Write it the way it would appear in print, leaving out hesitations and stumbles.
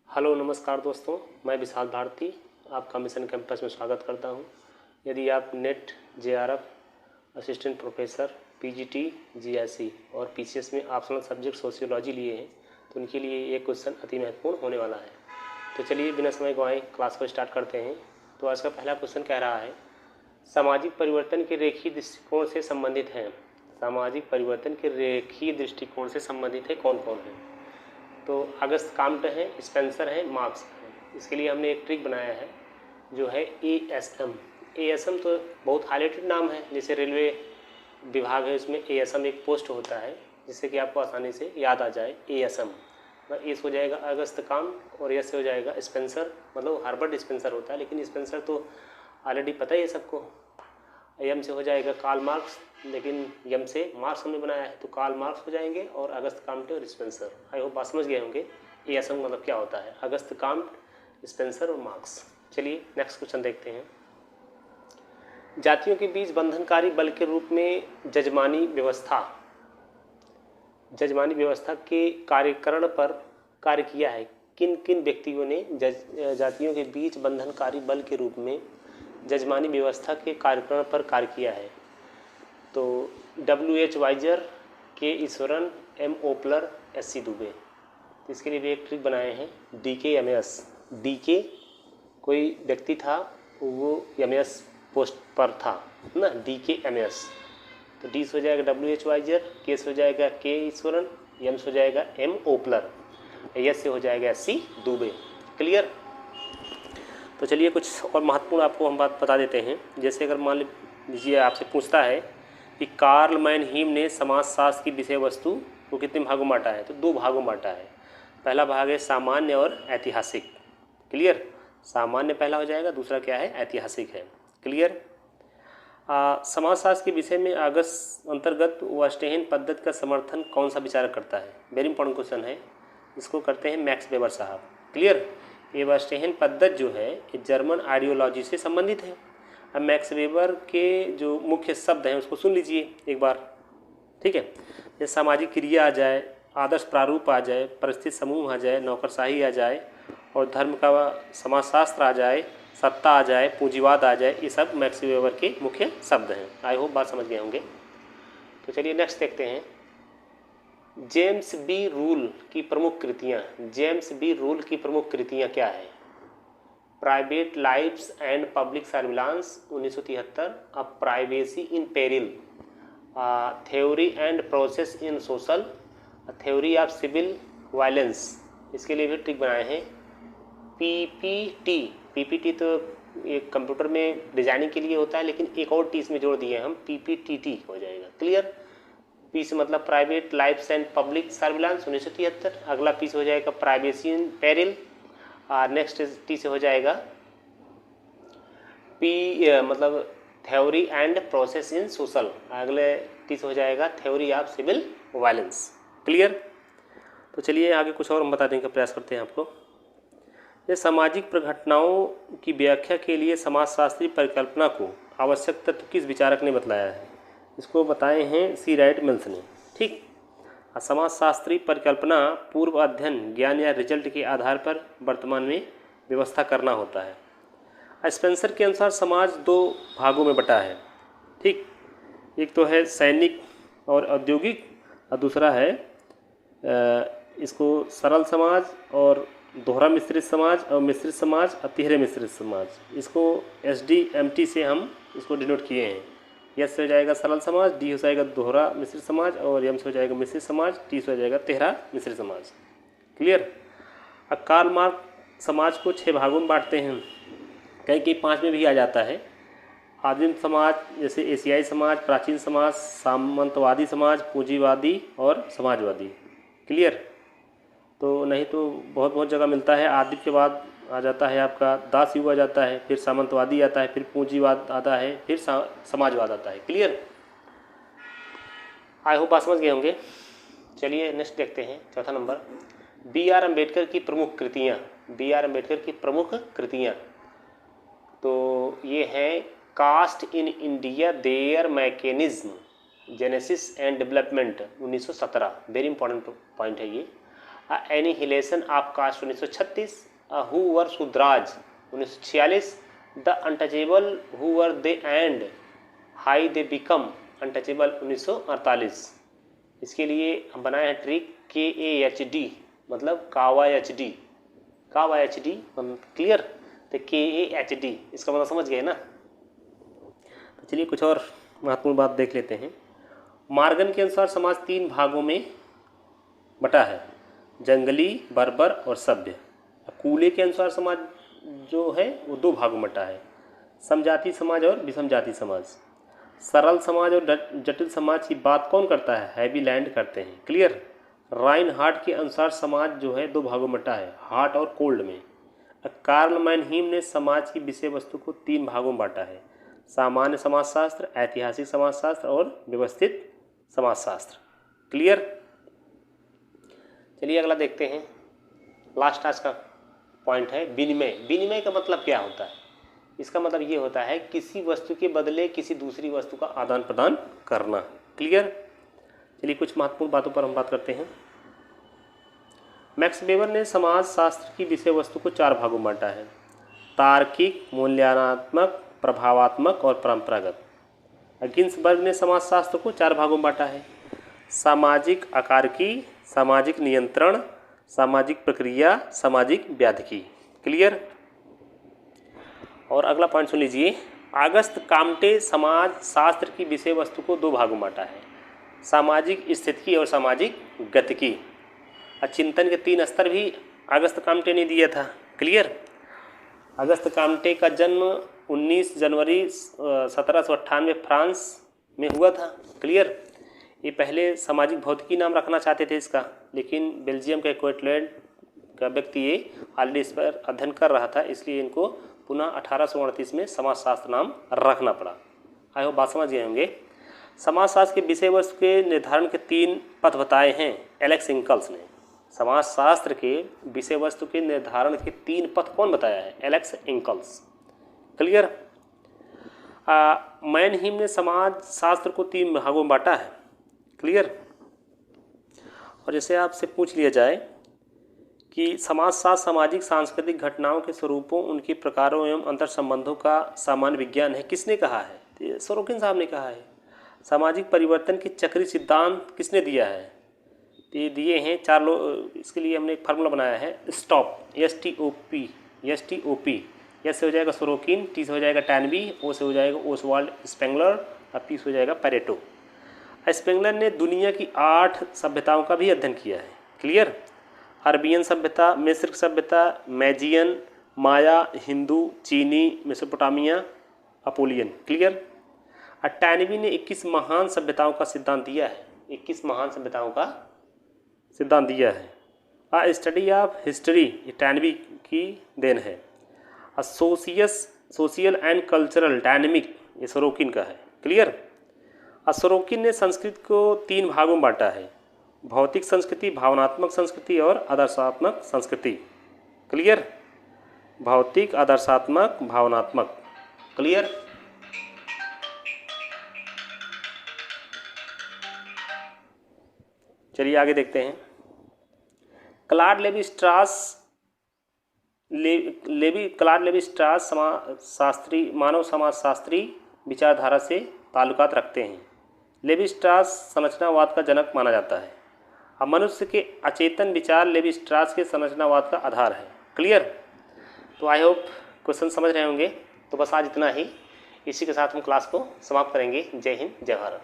Hello नमस्कार दोस्तों, मैं विशाल भारती आपका मिशन कैंपस में स्वागत करता हूं। यदि आप net JRF assistant professor PGT GIC और पीसीएस में ऑप्शनल सब्जेक्ट सोशियोलॉजी लिए हैं तो उनके लिए ये क्वेश्चन अति महत्वपूर्ण होने वाला है। तो चलिए बिना समय गंवाए क्लास को स्टार्ट करते हैं। तो आज का पहला क्वेश्चन कह रहा है, सामाजिक परिवर्तन के रेखीय दृष्टिकोण से संबंधित हैं। सामाजिक परिवर्तन के रेखीय दृष्टिकोण से संबंधित है कौन कौन है? तो अगस्त काम्ट है, स्पेंसर है, मार्क्स है। इसके लिए हमने एक ट्रिक बनाया है जो है एएसएम। एएसएम तो बहुत हाईलाइटेड नाम है, जैसे रेलवे विभाग है उसमें एएसएम एक पोस्ट होता है जिससे कि आपको आसानी से याद आ जाए। एएसएम एस हो जाएगा अगस्त काम्ट और एस हो जाएगा स्पेंसर, मतलब हार्बर्ट स्पेंसर होता है, लेकिन स्पेंसर तो ऑलरेडी पता ही है सबको। एम से हो जाएगा कार्ल मार्क्स, लेकिन यम से मार्क्स हमने बनाया है तो कार्ल मार्क्स हो जाएंगे और अगस्त काम्ट और स्पेंसर। आई होप बात समझ गए होंगे ये असम मतलब क्या होता है, अगस्त काम्ट, स्पेंसर और मार्क्स। चलिए नेक्स्ट क्वेश्चन देखते हैं। जातियों के बीच बंधनकारी बल के रूप में जजमानी व्यवस्था के कार्यकरण पर कार्य किया है। किन किन व्यक्तियों ने जातियों के बीच बंधनकारी बल के रूप में जजमानी व्यवस्था के कार्यकरण पर कार्य किया है? तो W.H. वाइजर, के ईश्वरन, M. ओपलर, S.C. दुबे। इसके लिए भी एक ट्रिक बनाए हैं, DK DK कोई व्यक्ति था, वो MS पोस्ट पर था ना, DK तो डी हो जाएगा W.H. वाइजर, के हो जाएगा के ईश्वरन, एम हो जाएगा M. ओपलर, एस से हो जाएगा S.C. दुबे। क्लियर? तो चलिए कुछ और महत्वपूर्ण आपको हम बात बता देते हैं। जैसे अगर मान लीजिए आपसे पूछता है कि कार्ल मैनहीम ने समाजशास्त्र की विषय वस्तु को कितने भागों में बांटा है? तो 2 भागों में बांटा है। पहला भाग है सामान्य और ऐतिहासिक। क्लियर? सामान्य पहला हो जाएगा, दूसरा क्या है? ऐतिहासिक है। क्लियर? समाजशास्त्र के विषय में अंतर्गत वेस्टहेन पद्धति का समर्थन कौन सा विचारक करता है? वेरी इंपॉर्टेंट क्वेश्चन है, इसको करते हैं मैक्स वेबर साहब। क्लियर? ये वेस्टहेन पद्धति जो है ये जर्मन आइडियोलॉजी से संबंधित है। अब मैक्स वेबर के जो मुख्य शब्द हैं उसको सुन लीजिए एक बार, ठीक है? जैसे सामाजिक क्रिया आ जाए, आदर्श प्रारूप आ जाए, परिस्थिति समूह आ जाए, नौकरशाही आ जाए और धर्म का समाजशास्त्र आ जाए, सत्ता आ जाए, पूंजीवाद आ जाए, ये सब मैक्स वेबर के मुख्य शब्द हैं। आई होप बात समझ गए होंगे। तो चलिए नेक्स्ट देखते हैं। जेम्स बी रूल की प्रमुख कृतियाँ। जेम्स बी रूल की प्रमुख कृतियाँ क्या है? Private lives and public surveillance 1973, a privacy in peril, theory and process in social, theory of civil violence. इसके लिए भी ट्रिक बनाए हैं। पीपीटी तो एक कंप्यूटर में डिजाइनिंग के लिए होता है, लेकिन एक और टी इसमें जोड़ दिए हम, PPTT हो जाएगा। क्लियर? पी से मतलब private lives and public surveillance 1973, अगला पी से हो जाएगा प्राइवेसी इन पेरिल, और नेक्स्ट टी से हो जाएगा मतलब theory and process in social, अगले टी से हो जाएगा theory of civil violence. Clear? तो चलिए आगे कुछ और हम बता देने का प्रयास करते हैं आपको। ये सामाजिक घटनाओं की व्याख्या के लिए समाजशास्त्रीय परिकल्पना को आवश्यक तत्व किस विचारक ने बतलाया है? इसको बताए हैं C. राइट मिल्स ने। ठीक, समाजशास्त्रीय परिकल्पना पूर्व अध्ययन ज्ञान या रिजल्ट के आधार पर वर्तमान में व्यवस्था करना होता है। स्पेंसर के अनुसार समाज 2 भागों में बटा है। ठीक, एक तो है सैनिक और औद्योगिक और दूसरा है इसको सरल समाज और दोहरा मिश्रित समाज और मिश्रित समाज और तिहरे मिश्रित समाज। इसको SDMT से हम इसको डिनोट किए हैं। यस से हो जाएगा सरल समाज, डी हो जाएगा दोहरा मिश्रित समाज और एम से हो जाएगा मिश्रित समाज, टी से हो जाएगा तिहरा मिश्रित समाज। क्लियर? अब कार्ल मार्क्स समाज को 6 भागों में बांटते हैं, कहीं 5 में भी आ जाता है। आदिम समाज जैसे एशियाई समाज, प्राचीन समाज, सामंतवादी समाज, पूंजीवादी और समाजवादी। क्लियर? तो नहीं तो बहुत जगह मिलता है। आदिम के बाद आ जाता है आपका दास युग आ जाता है, फिर सामंतवादी आता है, फिर पूंजीवाद आता है, फिर समाजवाद आता है। क्लियर? आई होप बात समझ गए होंगे। चलिए नेक्स्ट देखते हैं, चौथा नंबर, B.R. अम्बेडकर की प्रमुख कृतियाँ। B.R. अम्बेडकर की प्रमुख कृतियाँ तो ये हैं caste in India, their mechanism, genesis and development 1917। Very important point है ये। Annihilation of caste 1936, who were Shudras 1946, the untouchable who were they and why they become untouchable 1948। इसके लिए हम बनाए हैं ट्रिक KAHD, मतलब KAWAHD, KAWAHD क्लियर। तो KAHD इसका मतलब समझ गए ना। तो चलिए कुछ और महत्वपूर्ण बात देख लेते हैं। मार्गन के अनुसार समाज 3 भागों में बटा है, जंगली, बर्बर और सभ्य। कूले के अनुसार समाज जो है वो 2 भागों में बटा है, समजाति समाज और विषम जाति समाज। सरल समाज और जटिल समाज की बात कौन करता है? हैवी लैंड करते हैं, क्लियर। राइन हार्ट के अनुसार समाज जो है 2 भागों में बटा है, हॉट और कोल्ड में। कार्ल मैनहीम ने समाज की विषय वस्तु को 3 भागों में बांटा है, सामान्य समाजशास्त्र, ऐतिहासिक समाजशास्त्र और व्यवस्थित समाजशास्त्र, क्लियर। चलिए अगला देखते हैं। लास्ट आज का पॉइंट है विनिमय। विनिमय का मतलब क्या होता है? इसका मतलब ये होता है किसी वस्तु के बदले किसी दूसरी वस्तु का आदान प्रदान करना, क्लियर। चलिए कुछ महत्वपूर्ण बातों पर हम बात करते हैं। मैक्स वेबर ने समाज शास्त्र की विषय वस्तु को 4 भागों में बांटा है, तार्किक, मूल्यांकनात्मक, प्रभावात्मक और परंपरागत। गिन्सबर्ग ने समाज शास्त्र को 4 भागों में बांटा है, सामाजिक आकारकी, सामाजिक नियंत्रण, सामाजिक प्रक्रिया, सामाजिक व्याधिकी, क्लियर। और अगला पॉइंट सुन लीजिए। अगस्त काम्टे समाज शास्त्र की विषय वस्तु को 2 भागों में बांटा है, सामाजिक स्थितिकी और सामाजिक गतिकी। चिंतन के 3 स्तर भी अगस्त काम्टे ने दिया था, क्लियर। अगस्त काम्टे का जन्म 19 जनवरी 1798 फ्रांस में हुआ था, क्लियर। ये पहले सामाजिक भौतिकी नाम रखना चाहते थे इसका, लेकिन बेल्जियम के क्वेटलैंड का व्यक्ति ये ऑलरेडी इस पर अध्ययन कर रहा था, इसलिए इनको पुनः 1838 में समाजशास्त्र नाम रखना पड़ा। आई होप बात समझ गए होंगे। समाजशास्त्र के विषय वस्तु के निर्धारण के 3 पथ बताए हैं एलेक्स इंकल्स ने। समाजशास्त्र के विषय वस्तु के निर्धारण के 3 पथ कौन बताया है? Alex इंकल्स, clear. मैनहीम ने समाज शास्त्र को 3 भागों में बांटा है, क्लियर। और जैसे आपसे पूछ लिया जाए कि समाजशास्त्र सामाजिक सांस्कृतिक घटनाओं के स्वरूपों, उनके प्रकारों एवं अंतर संबंधों का सामान्य विज्ञान है, किसने कहा है? तो सोरोकिन साहब ने कहा है। सामाजिक परिवर्तन के चक्री सिद्धांत किसने दिया है? ये दिए हैं 4 लोग। इसके लिए हमने एक फार्मूला बनाया है, स्टॉप, STOP। एस से हो जाएगा सोरोकिन, टी से हो जाएगा टैनबी, ओ से हो जाएगा ओसवाल्ड स्पेंगलर और पी से हो जाएगा पैरेटो। स्पेंगलर ने दुनिया की 8 सभ्यताओं का भी अध्ययन किया है, क्लियर। अरबियन सभ्यता, मिस्र सभ्यता, मैजियन, माया, हिंदू, चीनी, मेसोपोटामिया, अपोलियन, क्लियर। टैनबी ने 21 महान सभ्यताओं का सिद्धांत दिया है, 21 महान सभ्यताओं का सिद्धांत दिया है। स्टडी ऑफ हिस्ट्री ये टैनबी की देन है। सोशियल एंड कल्चरल डायनेमिक ये सोरोकिन का है, क्लियर। सोरोकिन ने संस्कृत को 3 भागों में बांटा है, भौतिक संस्कृति, भावनात्मक संस्कृति और आदर्शात्मक संस्कृति, क्लियर। भौतिक, आदर्शात्मक, भावनात्मक, क्लियर। चलिए आगे देखते हैं। क्लाड लेवी स्ट्रास मानव समाजशास्त्री विचारधारा से ताल्लुकात रखते हैं। लेवी स्ट्रास संरचनावाद का जनक माना जाता है। अब मनुष्य के अचेतन विचार लेवी स्ट्रास के संरचनावाद का आधार है, क्लियर। तो आई होप क्वेश्चन समझ रहे होंगे। तो बस आज इतना ही, इसी के साथ हम क्लास को समाप्त करेंगे। जय हिंद, जय भारत।